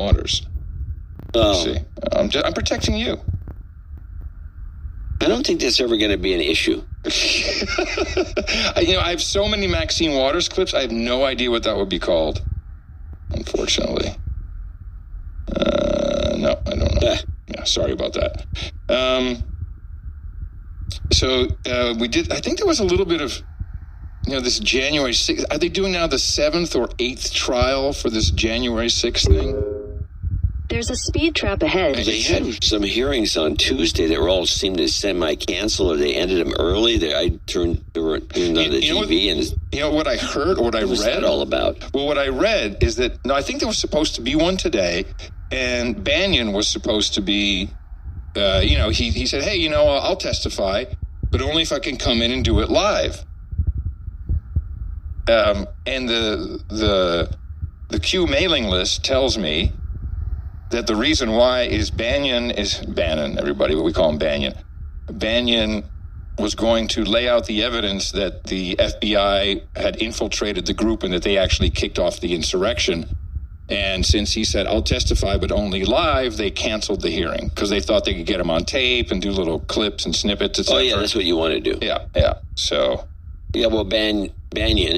Waters. See, I'm protecting you. I don't think that's ever going to be an issue. I have so many Maxine Waters clips. I have no idea what that would be called. Unfortunately. No, I don't know. Yeah, sorry about that. So we did, I think there was a little bit of, this January 6th. Are they doing now the 7th or 8th trial for this January 6th thing? There's a speed trap ahead. They had some hearings on Tuesday that were all seemed to semi-cancel, or they ended them early. I turned on the TV and... You know what I heard or what I read? What's that all about? Well, what I read is that, I think there was supposed to be one today, and Bannon was supposed to be, he said, hey, I'll testify, but only if I can come in and do it live. And the Q mailing list tells me that the reason why is Bannon, everybody, what we call him Bannon. Bannon was going to lay out the evidence that the FBI had infiltrated the group and that they actually kicked off the insurrection. And since he said, I'll testify, but only live, they canceled the hearing because they thought they could get him on tape and do little clips and snippets, etc. Oh, yeah, that's what you want to do. Yeah. So. Yeah, well, Bannon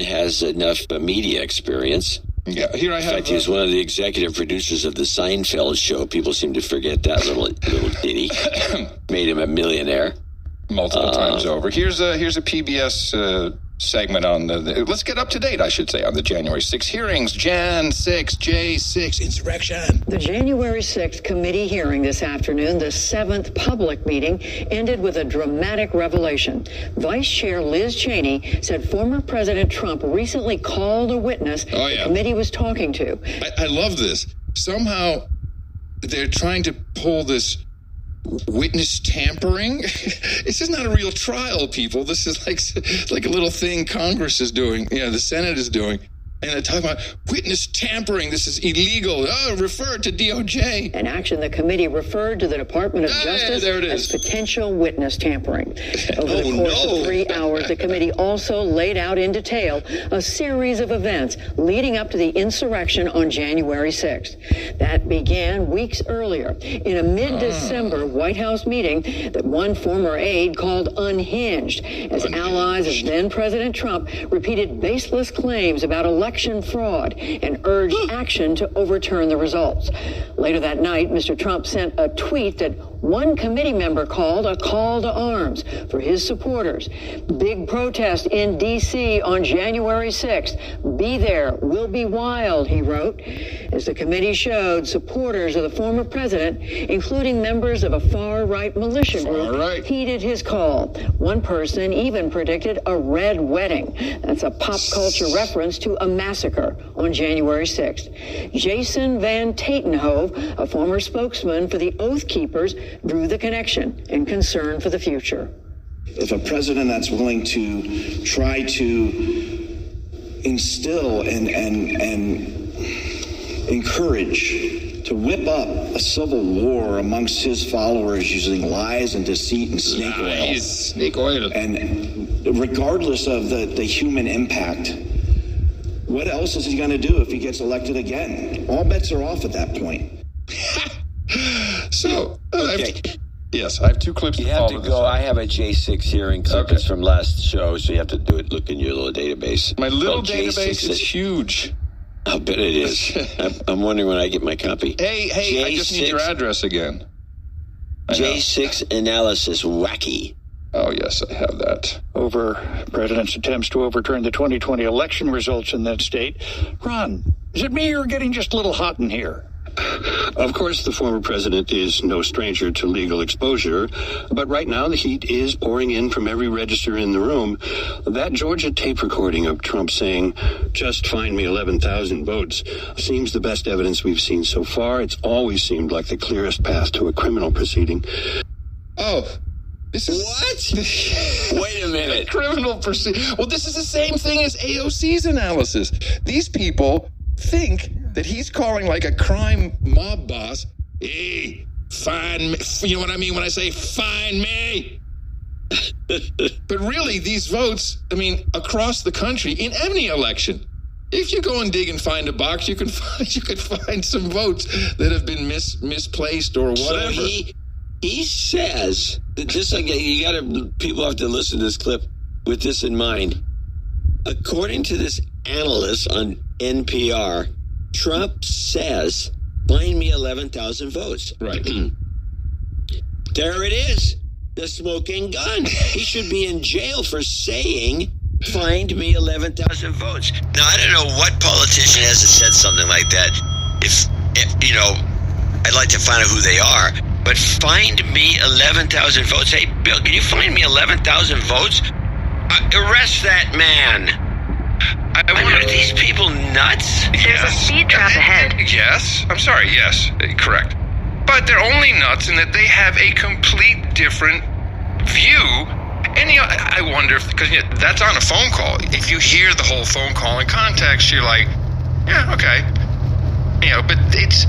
has enough media experience. Yeah, here I have. In fact, he's one of the executive producers of the Seinfeld show. People seem to forget that little ditty. Made him a millionaire. Multiple times over. Here's a PBS segment on let's get up to date, I should say, on the January 6 hearings. Jan 6, J6, insurrection. The January 6th committee hearing this afternoon, the 7th public meeting, ended with a dramatic revelation. Vice Chair Liz Cheney said former President Trump recently called a witness the committee was talking to. I love this. Somehow they're trying to pull this witness tampering. This is not a real trial, people. This is like a little thing Congress is doing. The Senate is doing. And they're talking about witness tampering. This is illegal. Refer to DOJ. An action the committee referred to the Department of Justice as potential witness tampering. Over the course of 3 hours, the committee also laid out in detail a series of events leading up to the insurrection on January 6th. That began weeks earlier in a mid-December White House meeting that one former aide called unhinged, as allies of then-President Trump repeated baseless claims about election fraud and urged action to overturn the results. Later that night, Mr. Trump sent a tweet that one committee member called a call to arms for his supporters. Big protest in D.C. on January 6th. Be there, will be wild, he wrote. As the committee showed, supporters of the former president, including members of a far-right militia group, heeded his call. One person even predicted a red wedding. That's a pop culture reference to a massacre on January 6th. Jason Van Tatenhove, a former spokesman for the Oath Keepers, drew the connection and concern for the future. If a president that's willing to try to instill and encourage to whip up a civil war amongst his followers using lies and deceit and snake oil, and regardless of the human impact, what else is he going to do if he gets elected again? All bets are off at that point. So, yes, I have two clips. You have to go. I have a J6 hearing clip from last show, so you have to look in your little database. My little database is huge. I'll bet it is. I'm wondering when I get my copy. Hey, J6, I just need your address again. J6 analysis wacky. Oh, yes, I have that. Over President's attempts to overturn the 2020 election results in that state. Ron, is it me you're getting just a little hot in here? Of course, the former president is no stranger to legal exposure, but right now the heat is pouring in from every register in the room. That Georgia tape recording of Trump saying, just find me 11,000 votes, seems the best evidence we've seen so far. It's always seemed like the clearest path to a criminal proceeding. Oh, this is... What? Wait a minute. Criminal proceeding. Well, this is the same thing as AOC's analysis. These people think that he's calling like a crime mob boss. Hey, find me. You know what I mean when I say find me? But really, these votes, across the country, in any election, If you go and dig and find a box, you can find some votes that have been misplaced or whatever. So he says that people have to listen to this clip with this in mind. According to this analyst on NPR, Trump says, "Find me 11,000 votes." Right. There it is. The smoking gun. He should be in jail for saying, "Find me 11,000 votes." Now, I don't know what politician hasn't said something like that. If I'd like to find out who they are. But find me 11,000 votes. Hey, Bill, can you find me 11,000 votes? Arrest that man. I wonder, are these people nuts? There's a speed trap ahead. Yes. I'm sorry. Yes. Correct. But they're only nuts in that they have a complete different view. And, I wonder if, because that's on a phone call. If you hear the whole phone call in context, you're like, yeah, okay. But it's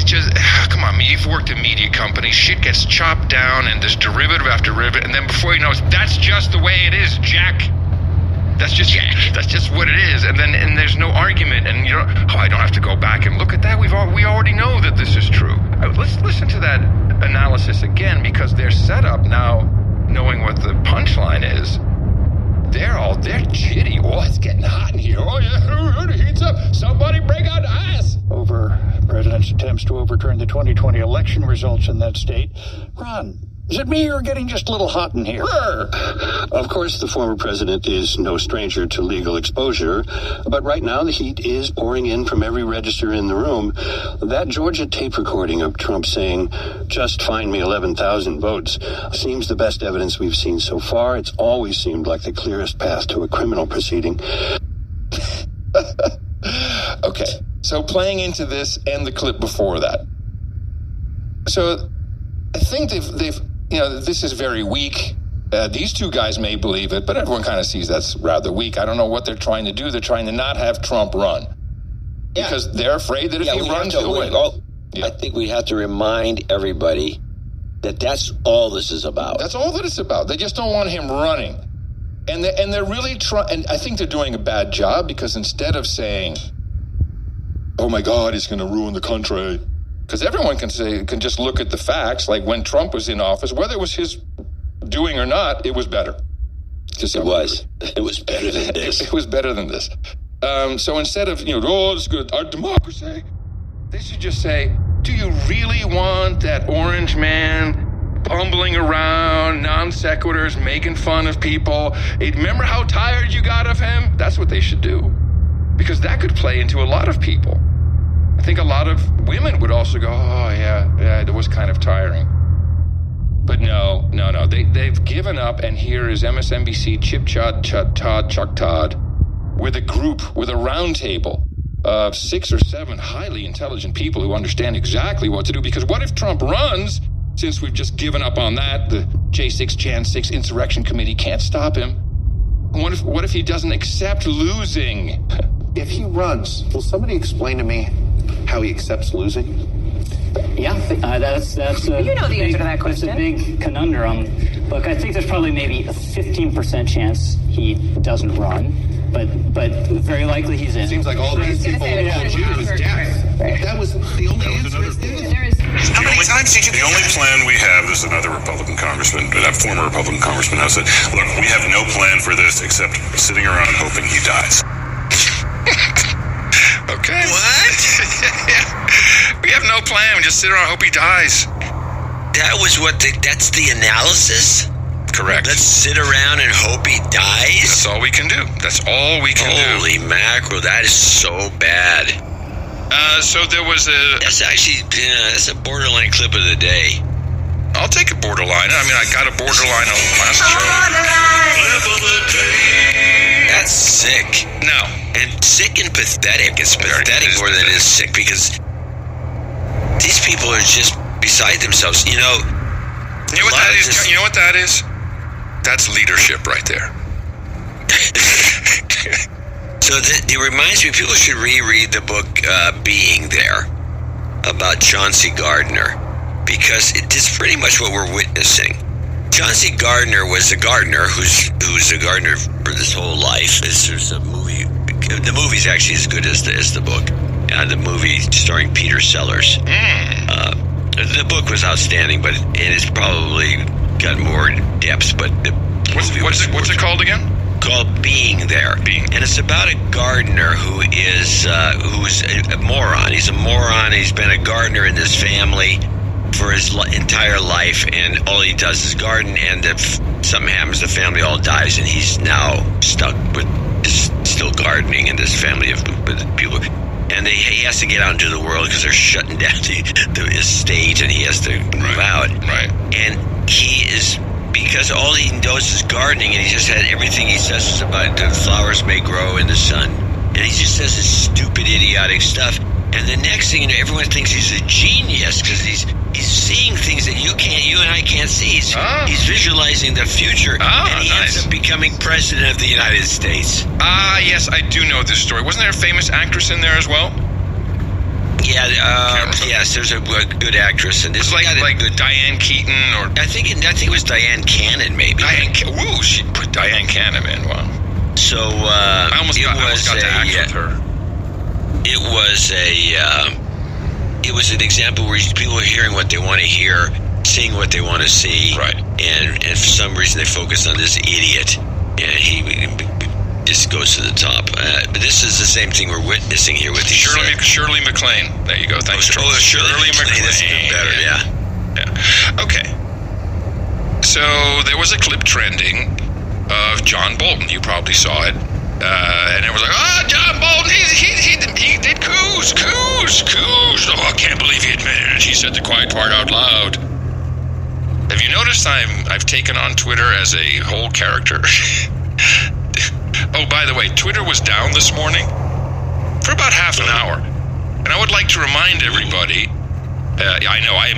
just, come on, you've worked in media companies, shit gets chopped down and there's derivative after derivative, and then before you know it, that's just the way it is, Jack. That's just what it is, and there's no argument, and I don't have to go back and look at that. We already know that this is true. Let's listen to that analysis again, because they're set up now, knowing what the punchline is. They're jitty. Oh, it's getting hot in here. Oh yeah, it heats up. Somebody break out the ice. Over President's attempts to overturn the 2020 election results in that state. Ron, is it me you're getting just a little hot in here? Of course, the former president is no stranger to legal exposure, but right now the heat is pouring in from every register in the room. That Georgia tape recording of Trump saying, "Just find me 11,000 votes," seems the best evidence we've seen so far. It's always seemed like the clearest path to a criminal proceeding. Okay, so playing into this and the clip before that. So I think they've this is very weak. These two guys may believe it, but everyone kind of sees that's rather weak. I don't know what they're trying to do. They're trying to not have Trump run. Because they're afraid that if he runs, he'll win. I think we have to remind everybody that that's all this is about. That's all that it's about. They just don't want him running. And they're really trying, and I think they're doing a bad job, because instead of saying, "Oh my God, he's going to ruin the country," because everyone can just look at the facts. Like when Trump was in office, whether it was his doing or not, it was better. It was better than this. It was better than this. So instead of, it's good, our democracy, they should just say, do you really want that orange man bumbling around, non sequiturs, making fun of people? Remember how tired you got of him? That's what they should do. Because that could play into a lot of people. I think a lot of women would also go, oh, yeah, it was kind of tiring. But no. They've given up, and here is MSNBC, Chuck Todd, with a round table of 6 or 7 highly intelligent people who understand exactly what to do. Because what if Trump runs, since we've just given up on that, the J6 Jan 6 Insurrection Committee can't stop him. What if he doesn't accept losing? If he runs, will somebody explain to me how he accepts losing? Yeah, that's the answer to that question. It's a big conundrum. Look, I think there's probably maybe a 15% chance he doesn't run, but very likely he's in. It seems like all these people told you was death. Right. That was the only answer. How many times did you? The only plan we have is another Republican congressman, that former Republican congressman, has said, "Look, we have no plan for this except sitting around hoping he dies." Okay. What? We have no plan. We just sit around and hope he dies. That's the analysis? Correct. Let's sit around and hope he dies? That's all we can do. Holy mackerel, that is so bad. So there was that's a borderline clip of the day. I'll take a borderline. I mean, I got a borderline on last show. That's sick. No. And sick and pathetic. It's pathetic more than it is sick, because these people are just beside themselves. You know what that is? You know what that is? That's leadership right there. So it reminds me, people should reread the book Being There about Chauncey Gardner, because it's pretty much what we're witnessing. Chauncey Gardner was a gardener who's a gardener for his whole life. There's a movie The movie's actually as good as the book. The movie starring Peter Sellers. The book was outstanding, but it has probably got more depth. But what's it called again? Called Being There. And it's about a gardener who's a moron. He's a moron. He's been a gardener in this family for his entire life, and all he does is garden, and if something happens, the family all dies, and he's now stuck with still gardening in this family of people. And he has to get out into the world because they're shutting down the estate, and he has to move out. Right. And he is, because all he knows is gardening, and he just had everything he says is about the flowers may grow in the sun. And he just says this stupid, idiotic stuff. And the next thing you know, everyone thinks he's a genius because he's seeing things that you and I can't see. He's visualizing the future, and he ends up becoming president of the United States. Yes, I do know this story. Wasn't there a famous actress in there as well? Yeah, yes, there's a good actress, and it's like Diane Keaton, or I think it was Diane Cannon, maybe. She put Diane Cannon in. Wow. So I almost got to act with her. It was an example where people are hearing what they want to hear, seeing what they want to see, right? And for some reason they focus on this idiot, and he just goes to the top. But this is the same thing we're witnessing here with Shirley MacLaine. There you go. Thanks, Shirley MacLaine. That's even better. Yeah. Okay. So there was a clip trending of John Bolton. You probably saw it. And it was like, John Bolton, he did coups. Oh, I can't believe he admitted it. He said the quiet part out loud. Have you noticed I've taken on Twitter as a whole character? Oh, by the way, Twitter was down this morning for about half an hour. And I would like to remind everybody, I know, I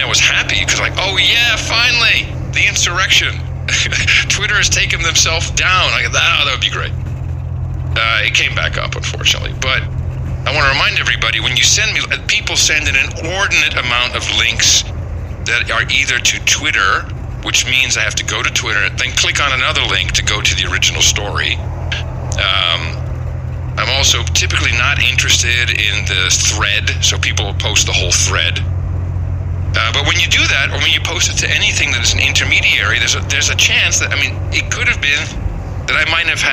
was happy because finally, the insurrection. Twitter has taken themselves down. That would be great. It came back up, unfortunately. But I want to remind everybody, when you send me, people send an inordinate amount of links that are either to Twitter, which means I have to go to Twitter, then click on another link to go to the original story. I'm also typically not interested in the thread, so people will post the whole thread. But when you do that, or when you post it to anything that is an intermediary, there's a chance that, it could have been that I might have had